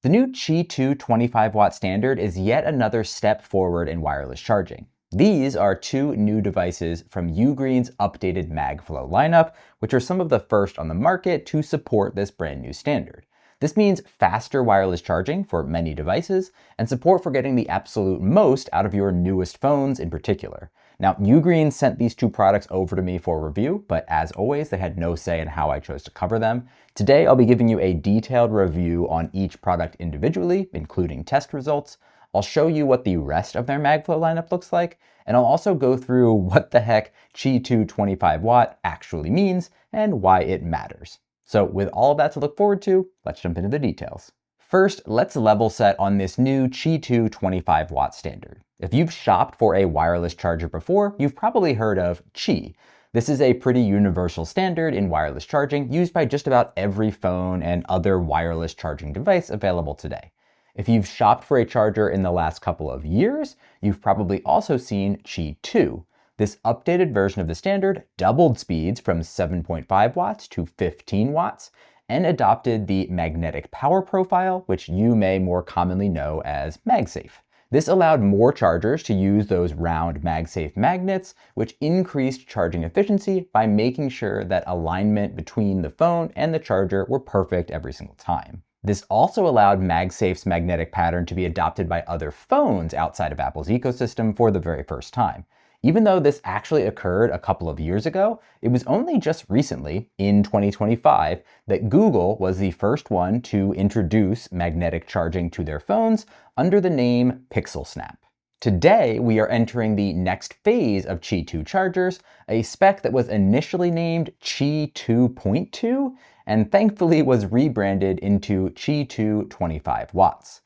The new Qi2 25W standard is yet another step forward in wireless charging. These are two new devices from UGREEN's updated MagFlow lineup, which are some of the first on the market to support this brand new standard. This means faster wireless charging for many devices and support for getting the absolute most out of your newest phones in particular. Now, UGREEN sent these two products over to me for review, but as always, they had no say in how I chose to cover them. Today, I'll be giving you a detailed review on each product individually, including test results. I'll show you what the rest of their MagFlow lineup looks like, and I'll also go through what the heck Qi2 25W actually means and why it matters. So with all of that to look forward to, let's jump into the details. First, let's level set on this new Qi2 25W standard. If you've shopped for a wireless charger before, you've probably heard of Qi. This is a pretty universal standard in wireless charging used by just about every phone and other wireless charging device available today. If you've shopped for a charger in the last couple of years, you've probably also seen Qi2. This updated version of the standard doubled speeds from 7.5 watts to 15 watts and adopted the magnetic power profile, which you may more commonly know as MagSafe. This allowed more chargers to use those round MagSafe magnets, which increased charging efficiency by making sure that alignment between the phone and the charger were perfect every single time. This also allowed MagSafe's magnetic pattern to be adopted by other phones outside of Apple's ecosystem for the very first time. Even though this actually occurred a couple of years ago, it was only just recently, in 2025, that Google was the first one to introduce magnetic charging to their phones under the name PixelSnap. Today, we are entering the next phase of Qi2 chargers, a spec that was initially named Qi 2.2 and thankfully was rebranded into Qi2 25W.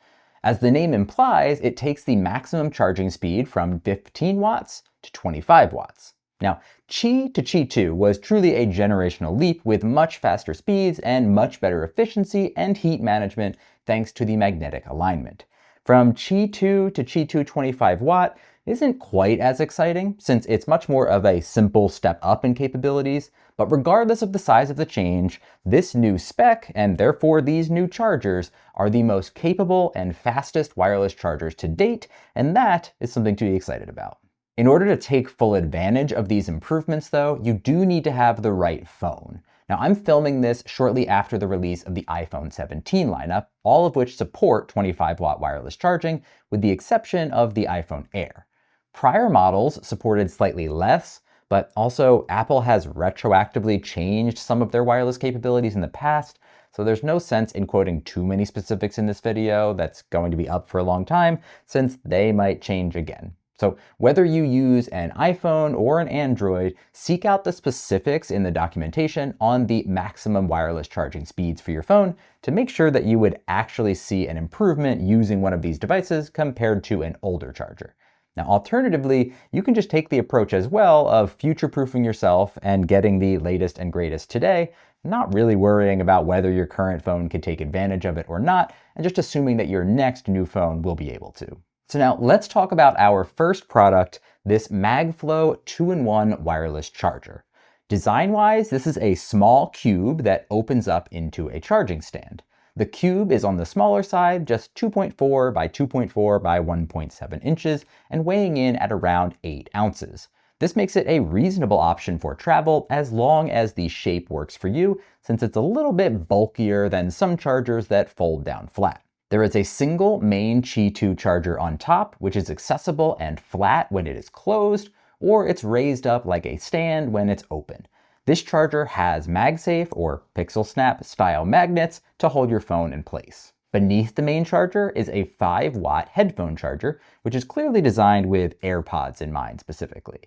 As the name implies, it takes the maximum charging speed from 15 watts to 25 watts. Now, Qi to Qi2 was truly a generational leap with much faster speeds and much better efficiency and heat management thanks to the magnetic alignment. From Qi2 to Qi2 25W isn't quite as exciting since it's much more of a simple step up in capabilities, but regardless of the size of the change, this new spec, and therefore these new chargers, are the most capable and fastest wireless chargers to date, and that is something to be excited about. In order to take full advantage of these improvements though, you do need to have the right phone. Now I'm filming this shortly after the release of the iPhone 17 lineup, all of which support 25W wireless charging, with the exception of the iPhone Air. Prior models supported slightly less, but also Apple has retroactively changed some of their wireless capabilities in the past, so there's no sense in quoting too many specifics in this video that's going to be up for a long time, since they might change again. So whether you use an iPhone or an Android, seek out the specifics in the documentation on the maximum wireless charging speeds for your phone to make sure that you would actually see an improvement using one of these devices compared to an older charger. Now, alternatively, you can just take the approach as well of future-proofing yourself and getting the latest and greatest today, not really worrying about whether your current phone can take advantage of it or not, and just assuming that your next new phone will be able to. So now let's talk about our first product, this MagFlow 2-in-1 wireless charger. Design-wise, this is a small cube that opens up into a charging stand. The cube is on the smaller side, just 2.4 by 2.4 by 1.7 inches, and weighing in at around 8 ounces. This makes it a reasonable option for travel as long as the shape works for you, since it's a little bit bulkier than some chargers that fold down flat. There is a single main Qi2 charger on top, which is accessible and flat when it is closed, or it's raised up like a stand when it's open. This charger has MagSafe or PixelSnap style magnets to hold your phone in place. Beneath the main charger is a 5-watt headphone charger, which is clearly designed with AirPods in mind specifically.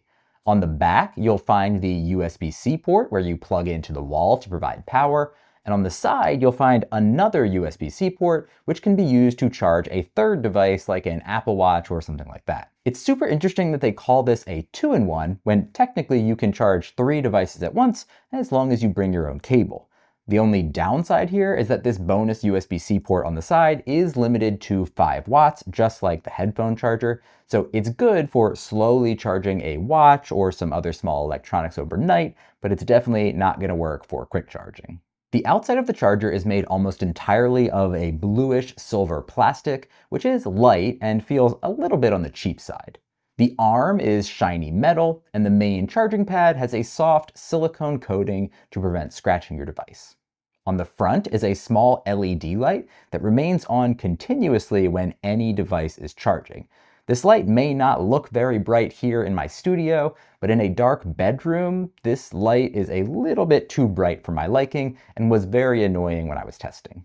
On the back, you'll find the USB-C port where you plug into the wall to provide power, and on the side, you'll find another USB-C port, which can be used to charge a third device like an Apple Watch or something like that. It's super interesting that they call this a 2-in-1 when technically you can charge 3 devices at once as long as you bring your own cable. The only downside here is that this bonus USB-C port on the side is limited to 5 watts, just like the headphone charger. So it's good for slowly charging a watch or some other small electronics overnight, but it's definitely not going to work for quick charging. The outside of the charger is made almost entirely of a bluish silver plastic, which is light and feels a little bit on the cheap side. The arm is shiny metal, and the main charging pad has a soft silicone coating to prevent scratching your device. On the front is a small LED light that remains on continuously when any device is charging. This light may not look very bright here in my studio, but in a dark bedroom, this light is a little bit too bright for my liking and was very annoying when I was testing.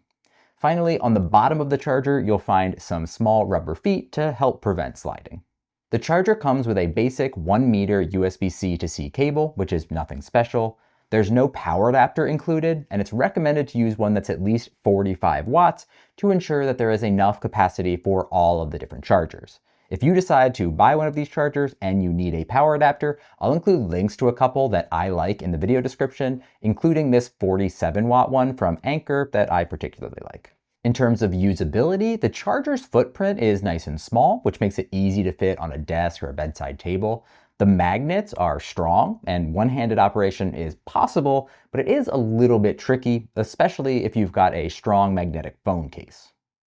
Finally, on the bottom of the charger, you'll find some small rubber feet to help prevent sliding. The charger comes with a basic 1 meter USB-C to C cable, which is nothing special. There's no power adapter included, and it's recommended to use one that's at least 45 watts to ensure that there is enough capacity for all of the different chargers. If you decide to buy one of these chargers and you need a power adapter, I'll include links to a couple that I like in the video description, including this 47 watt one from Anker that I particularly like. In terms of usability, the charger's footprint is nice and small, which makes it easy to fit on a desk or a bedside table. The magnets are strong and one-handed operation is possible, but it is a little bit tricky, especially if you've got a strong magnetic phone case.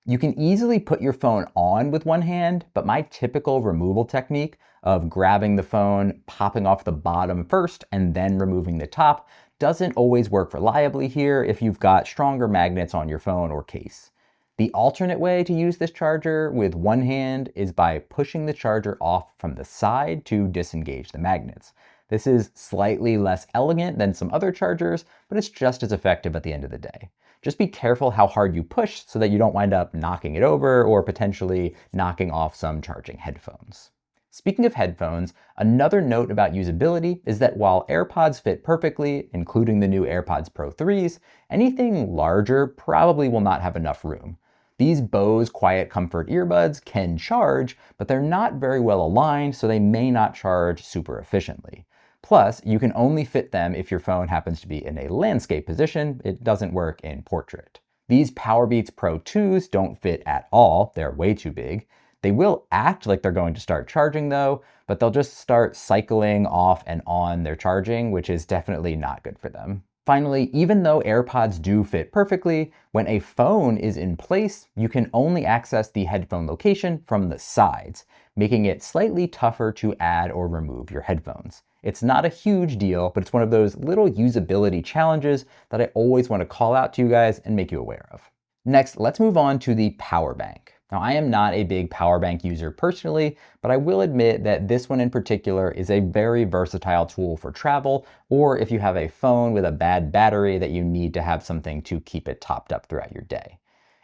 You can easily put your phone on with one hand, but my typical removal technique of grabbing the phone, popping off the bottom first, and then removing the top doesn't always work reliably here if you've got stronger magnets on your phone or case. The alternate way to use this charger with one hand is by pushing the charger off from the side to disengage the magnets. This is slightly less elegant than some other chargers, but it's just as effective at the end of the day. Just be careful how hard you push so that you don't wind up knocking it over or potentially knocking off some charging headphones. Speaking of headphones, another note about usability is that while AirPods fit perfectly, including the new AirPods Pro 3s, anything larger probably will not have enough room. These Bose Quiet Comfort earbuds can charge, but they're not very well aligned, so they may not charge super efficiently. Plus, you can only fit them if your phone happens to be in a landscape position. It doesn't work in portrait. These Powerbeats Pro 2s don't fit at all. They're way too big. They will act like they're going to start charging though, but they'll just start cycling off and on their charging, which is definitely not good for them. Finally, even though AirPods do fit perfectly, when a phone is in place, you can only access the headphone location from the sides, making it slightly tougher to add or remove your headphones. It's not a huge deal, but it's one of those little usability challenges that I always want to call out to you guys and make you aware of. Next, let's move on to the power bank. Now, I am not a big power bank user personally, but I will admit that this one in particular is a very versatile tool for travel, or if you have a phone with a bad battery that you need to have something to keep it topped up throughout your day.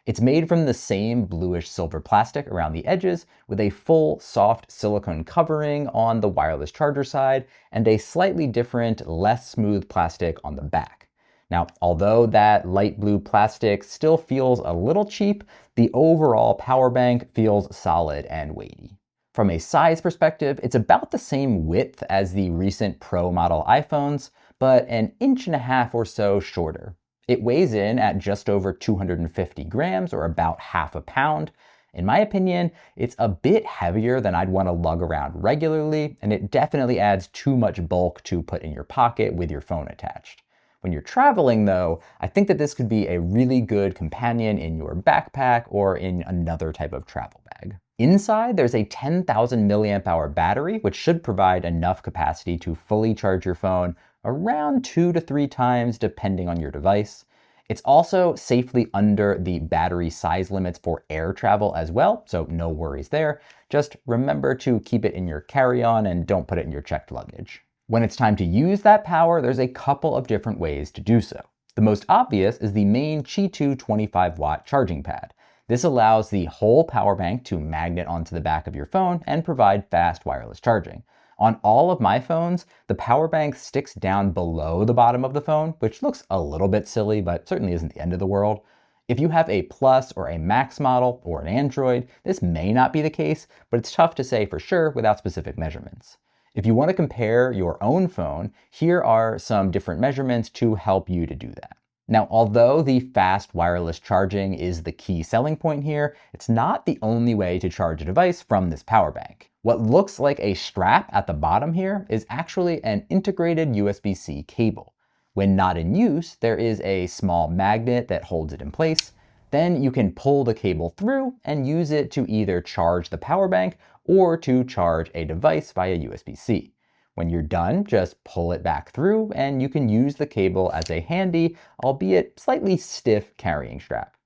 It's made from the same bluish silver plastic around the edges with a full soft silicone covering on the wireless charger side and a slightly different, less smooth plastic on the back. Now, although that light blue plastic still feels a little cheap, the overall power bank feels solid and weighty. From a size perspective, it's about the same width as the recent Pro model iPhones, but an 1.5 inches or so shorter. It weighs in at just over 250 grams, or about half a pound. In my opinion, it's a bit heavier than I'd want to lug around regularly, and it definitely adds too much bulk to put in your pocket with your phone attached. When you're traveling though, I think that this could be a really good companion in your backpack or in another type of travel bag. Inside, there's a 10,000 milliamp hour battery, which should provide enough capacity to fully charge your phone around 2 to 3 times depending on your device. It's also safely under the battery size limits for air travel as well, so no worries there. Just remember to keep it in your carry-on and don't put it in your checked luggage. When it's time to use that power, there's a couple of different ways to do so. The most obvious is the main Qi2 25W charging pad. This allows the whole power bank to magnet onto the back of your phone and provide fast wireless charging. On all of my phones, the power bank sticks down below the bottom of the phone, which looks a little bit silly, but certainly isn't the end of the world. If you have a Plus or a Max model or an Android, this may not be the case, but it's tough to say for sure without specific measurements. If you want to compare your own phone, here are some different measurements to help you to do that. Now, although the fast wireless charging is the key selling point here, it's not the only way to charge a device from this power bank. What looks like a strap at the bottom here is actually an integrated USB-C cable. When not in use, there is a small magnet that holds it in place. Then you can pull the cable through and use it to either charge the power bank or to charge a device via USB-C. When you're done, just pull it back through and you can use the cable as a handy, albeit slightly stiff carrying strap.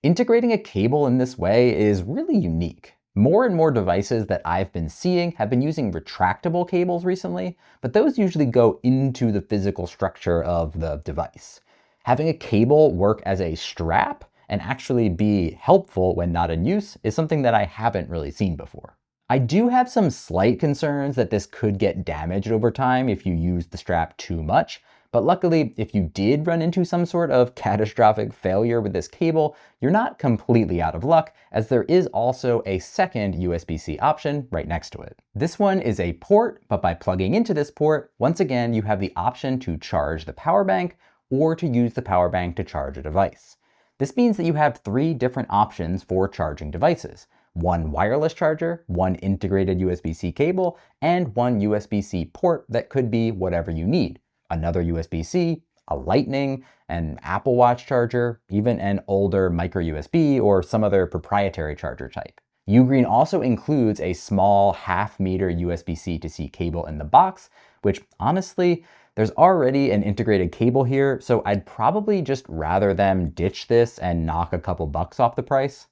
Integrating a cable in this way is really unique. More and more devices that I've been seeing have been using retractable cables recently, but those usually go into the physical structure of the device. Having a cable work as a strap and actually be helpful when not in use is something that I haven't really seen before. I do have some slight concerns that this could get damaged over time if you use the strap too much, but luckily, if you did run into some sort of catastrophic failure with this cable, you're not completely out of luck, as there is also a second USB-C option right next to it. This one is a port, but by plugging into this port, once again, you have the option to charge the power bank or to use the power bank to charge a device. This means that you have 3 different options for charging devices: one wireless charger, one integrated USB-C cable, and one USB-C port that could be whatever you need. Another USB-C, a Lightning, an Apple Watch charger, even an older micro USB or some other proprietary charger type. UGREEN also includes a small half-meter USB-C to C cable in the box, which honestly, there's already an integrated cable here, so I'd probably just rather them ditch this and knock a couple bucks off the price.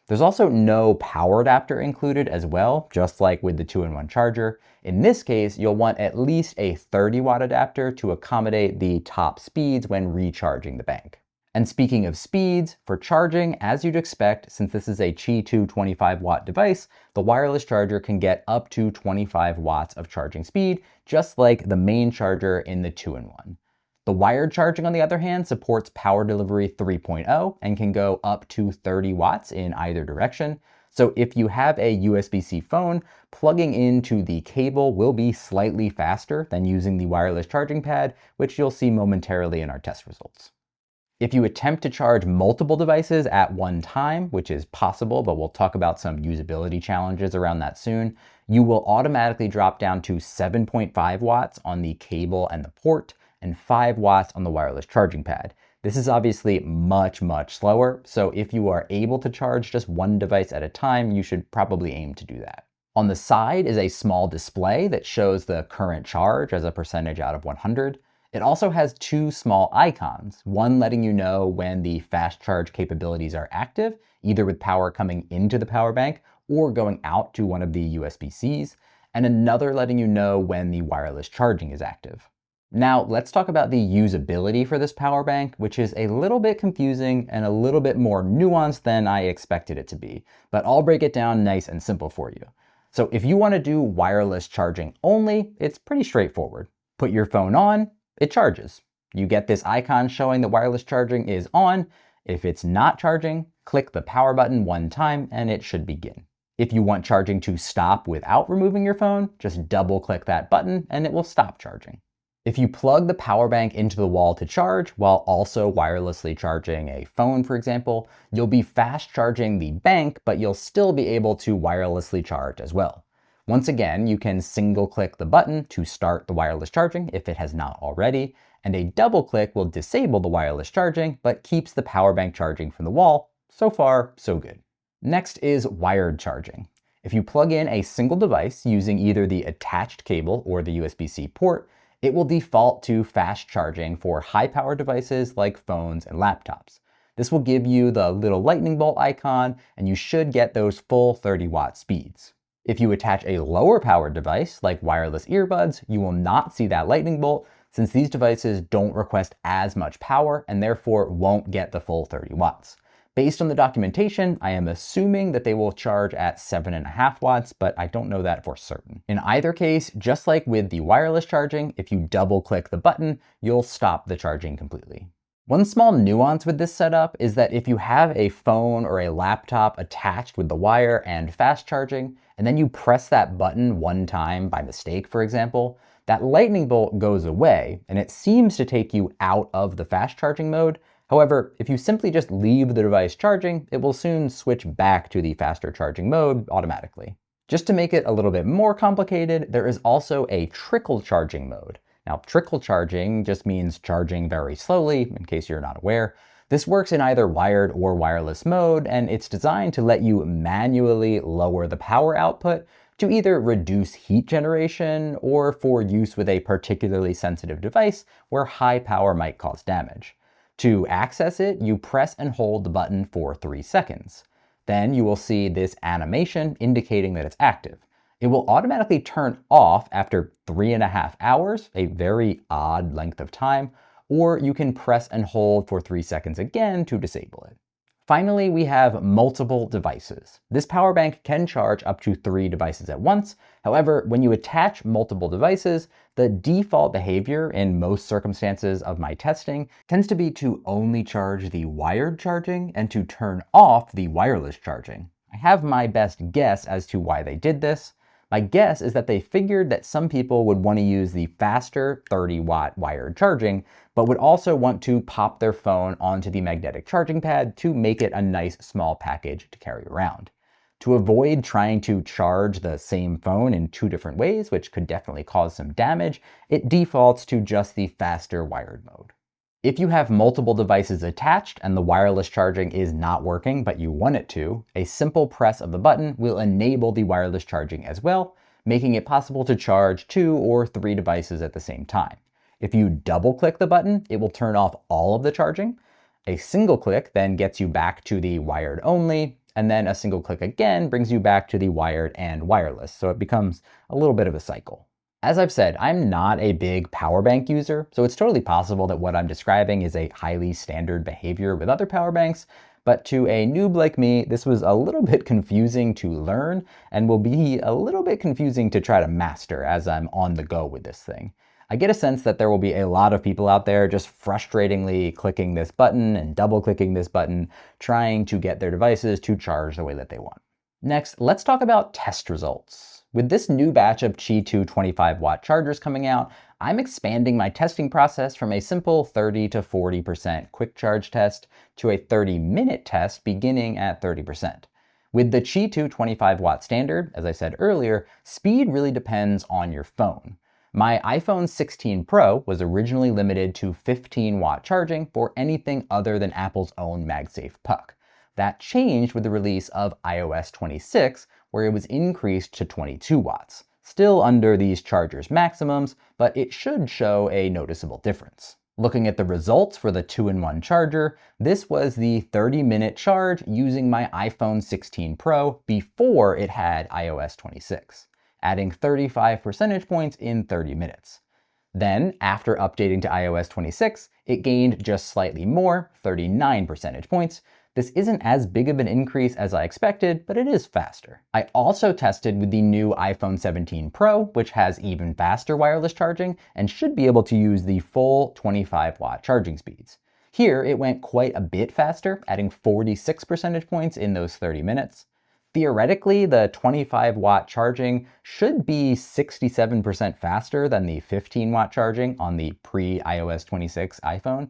There's also no power adapter included as well, just like with the 2-in-1 charger. In this case, you'll want at least a 30-watt adapter to accommodate the top speeds when recharging the bank. And speaking of speeds, for charging, as you'd expect, since this is a Qi2 25W device, the wireless charger can get up to 25 watts of charging speed, just like the main charger in the 2-in-1. The wired charging, on the other hand, supports power delivery 3.0 and can go up to 30 watts in either direction. So if you have a USB-C phone, plugging into the cable will be slightly faster than using the wireless charging pad, which you'll see momentarily in our test results. If you attempt to charge multiple devices at one time, which is possible, but we'll talk about some usability challenges around that soon, you will automatically drop down to 7.5 watts on the cable and the port, and 5 watts on the wireless charging pad. This is obviously much slower, so if you are able to charge just one device at a time, you should probably aim to do that. On the side is a small display that shows the current charge as a percentage out of 100. It also has 2 small icons, one letting you know when the fast charge capabilities are active, either with power coming into the power bank or going out to one of the USB-Cs, and another letting you know when the wireless charging is active. Now, let's talk about the usability for this power bank, which is a little bit confusing and a little bit more nuanced than I expected it to be, but I'll break it down nice and simple for you. So if you want to do wireless charging only, it's pretty straightforward. Put your phone on, it charges. You get this icon showing that wireless charging is on. If it's not charging, click the power button one time and it should begin. If you want charging to stop without removing your phone, just double click that button and it will stop charging. If you plug the power bank into the wall to charge while also wirelessly charging a phone, for example, you'll be fast charging the bank, but you'll still be able to wirelessly charge as well. Once again, you can single click the button to start the wireless charging if it has not already, and a double click will disable the wireless charging, but keeps the power bank charging from the wall. So far, so good. Next is wired charging. If you plug in a single device using either the attached cable or the USB-C port, it will default to fast charging for high-power devices like phones and laptops. This will give you the little lightning bolt icon, and you should get those full 30-watt speeds. If you attach a lower powered device like wireless earbuds, you will not see that lightning bolt, since these devices don't request as much power and therefore won't get the full 30 watts. Based on the documentation, I am assuming that they will charge at 7.5 watts, but I don't know that for certain. In either case, just like with the wireless charging, if you double click the button, you'll stop the charging completely. One small nuance with this setup is that if you have a phone or a laptop attached with the wire and fast charging, and then you press that button one time by mistake, for example, that lightning bolt goes away and it seems to take you out of the fast charging mode. However, if you simply just leave the device charging, it will soon switch back to the faster charging mode automatically. Just to make it a little bit more complicated, there is also a trickle charging mode. Now, trickle charging just means charging very slowly, in case you're not aware. This works in either wired or wireless mode, and it's designed to let you manually lower the power output to either reduce heat generation or for use with a particularly sensitive device where high power might cause damage. To access it, you press and hold the button for 3 seconds. Then you will see this animation indicating that it's active. It will automatically turn off after 3.5 hours, a very odd length of time, or you can press and hold for 3 seconds again to disable it. Finally, we have multiple devices. This power bank can charge up to 3 devices at once. However, when you attach multiple devices, the default behavior in most circumstances of my testing tends to be to only charge the wired charging and to turn off the wireless charging. I have my best guess as to why they did this. My guess is that they figured that some people would want to use the faster 30-watt wired charging, but would also want to pop their phone onto the magnetic charging pad to make it a nice small package to carry around. To avoid trying to charge the same phone in 2 different ways, which could definitely cause some damage, it defaults to just the faster wired mode. If you have multiple devices attached and the wireless charging is not working, but you want it to, a simple press of the button will enable the wireless charging as well, making it possible to charge 2 or 3 devices at the same time. If you double click the button, it will turn off all of the charging. A single click then gets you back to the wired only, and then a single click again brings you back to the wired and wireless, so it becomes a little bit of a cycle. As I've said, I'm not a big power bank user, so it's totally possible that what I'm describing is a highly standard behavior with other power banks, but to a noob like me, this was a little bit confusing to learn and will be a little bit confusing to try to master as I'm on the go with this thing. I get a sense that there will be a lot of people out there just frustratingly clicking this button and double clicking this button, trying to get their devices to charge the way that they want. Next, let's talk about test results. With this new batch of Qi2 25W chargers coming out, I'm expanding my testing process from a simple 30 to 40% quick charge test to a 30-minute test beginning at 30%. With the Qi2 25W standard, as I said earlier, speed really depends on your phone. My iPhone 16 Pro was originally limited to 15-watt charging for anything other than Apple's own MagSafe puck. That changed with the release of iOS 26, where it was increased to 22 watts. Still under these chargers' maximums, but it should show a noticeable difference. Looking at the results for the 2-in-1 charger, this was the 30-minute charge using my iPhone 16 Pro before it had iOS 26, adding 35 percentage points in 30 minutes. Then, after updating to iOS 26, it gained just slightly more, 39 percentage points. This isn't as big of an increase as I expected, but it is faster. I also tested with the new iPhone 17 Pro, which has even faster wireless charging and should be able to use the full 25-watt charging speeds. Here, it went quite a bit faster, adding 46 percentage points in those 30 minutes. Theoretically, the 25-watt charging should be 67% faster than the 15-watt charging on the pre-iOS 26 iPhone.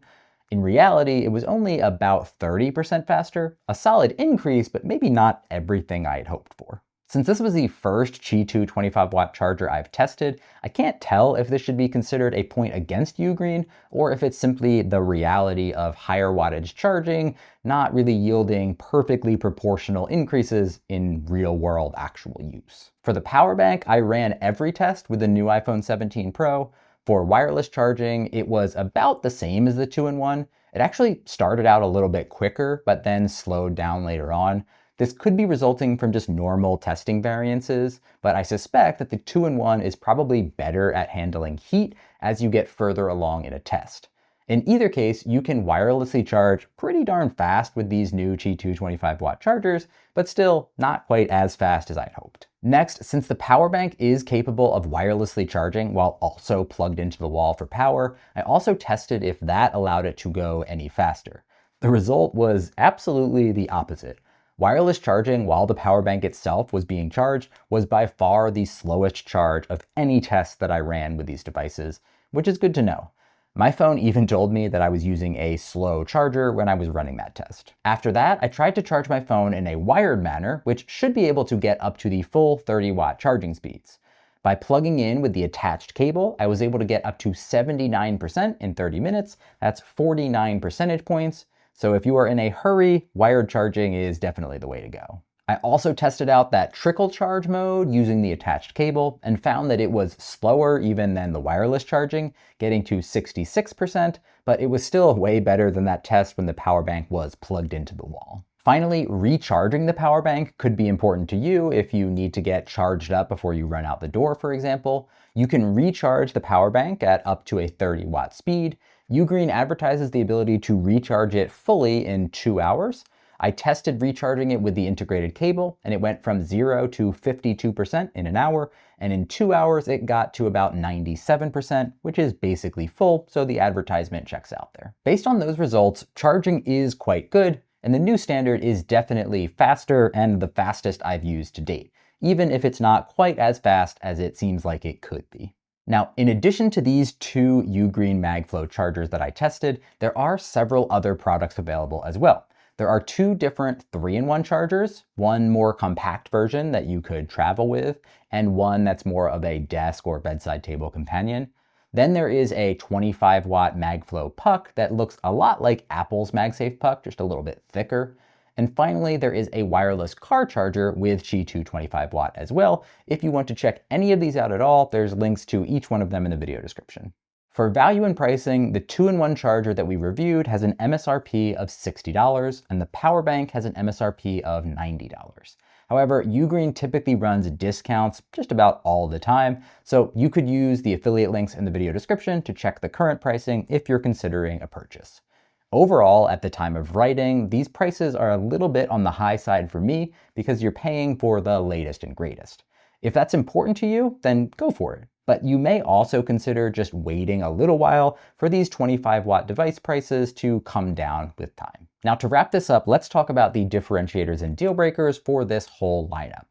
In reality, it was only about 30% faster, a solid increase, but maybe not everything I had hoped for. Since this was the first Qi2 25-watt charger I've tested, I can't tell if this should be considered a point against UGREEN, or if it's simply the reality of higher wattage charging not really yielding perfectly proportional increases in real-world actual use. For the power bank, I ran every test with the new iPhone 17 Pro. For wireless charging, it was about the same as the 2-in-1. It actually started out a little bit quicker, but then slowed down later on. This could be resulting from just normal testing variances, but I suspect that the 2-in-1 is probably better at handling heat as you get further along in a test. In either case, you can wirelessly charge pretty darn fast with these new Qi2 25-watt chargers, but still not quite as fast as I'd hoped. Next, since the power bank is capable of wirelessly charging while also plugged into the wall for power, I also tested if that allowed it to go any faster. The result was absolutely the opposite. Wireless charging while the power bank itself was being charged was by far the slowest charge of any test that I ran with these devices, which is good to know. My phone even told me that I was using a slow charger when I was running that test. After that, I tried to charge my phone in a wired manner, which should be able to get up to the full 30-watt charging speeds. By plugging in with the attached cable, I was able to get up to 79% in 30 minutes. That's 49 percentage points. So if you are in a hurry, wired charging is definitely the way to go. I also tested out that trickle charge mode using the attached cable and found that it was slower even than the wireless charging, getting to 66%, but it was still way better than that test when the power bank was plugged into the wall. Finally, recharging the power bank could be important to you if you need to get charged up before you run out the door, for example. You can recharge the power bank at up to a 30-watt speed. UGREEN advertises the ability to recharge it fully in 2 hours. I tested recharging it with the integrated cable, and it went from 0 to 52% in an hour, and in 2 hours it got to about 97%, which is basically full, so the advertisement checks out there. Based on those results, charging is quite good, and the new standard is definitely faster and the fastest I've used to date, even if it's not quite as fast as it seems like it could be. Now, in addition to these 2 UGREEN MagFlow chargers that I tested, there are several other products available as well. There are 2 different 3-in-1 chargers, one more compact version that you could travel with, and one that's more of a desk or bedside table companion. Then there is a 25-watt MagFlow puck that looks a lot like Apple's MagSafe puck, just a little bit thicker. And finally, there is a wireless car charger with Qi2 25W as well. If you want to check any of these out at all, there's links to each one of them in the video description. For value and pricing, the 2-in-1 charger that we reviewed has an MSRP of $60, and the power bank has an MSRP of $90. However, UGREEN typically runs discounts just about all the time, so you could use the affiliate links in the video description to check the current pricing if you're considering a purchase. Overall, at the time of writing, these prices are a little bit on the high side for me because you're paying for the latest and greatest. If that's important to you, then go for it. But you may also consider just waiting a little while for these 25-watt device prices to come down with time. Now, to wrap this up, let's talk about the differentiators and deal breakers for this whole lineup.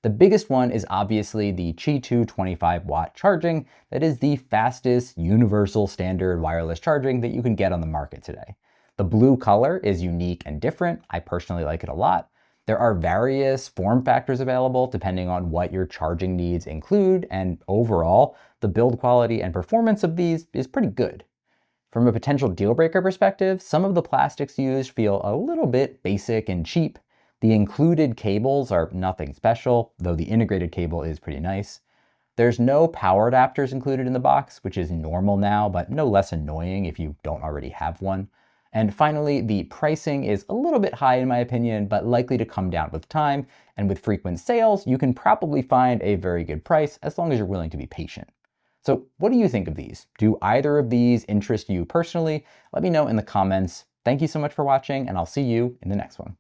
The biggest one is obviously the Qi2 25-watt charging. That is the fastest universal standard wireless charging that you can get on the market today. The blue color is unique and different. I personally like it a lot. There are various form factors available depending on what your charging needs include, and overall, the build quality and performance of these is pretty good. From a potential deal breaker perspective, some of the plastics used feel a little bit basic and cheap. The included cables are nothing special, though the integrated cable is pretty nice. There's no power adapters included in the box, which is normal now, but no less annoying if you don't already have one. And finally, the pricing is a little bit high in my opinion, but likely to come down with time. And with frequent sales, you can probably find a very good price as long as you're willing to be patient. So what do you think of these? Do either of these interest you personally? Let me know in the comments. Thank you so much for watching, and I'll see you in the next one.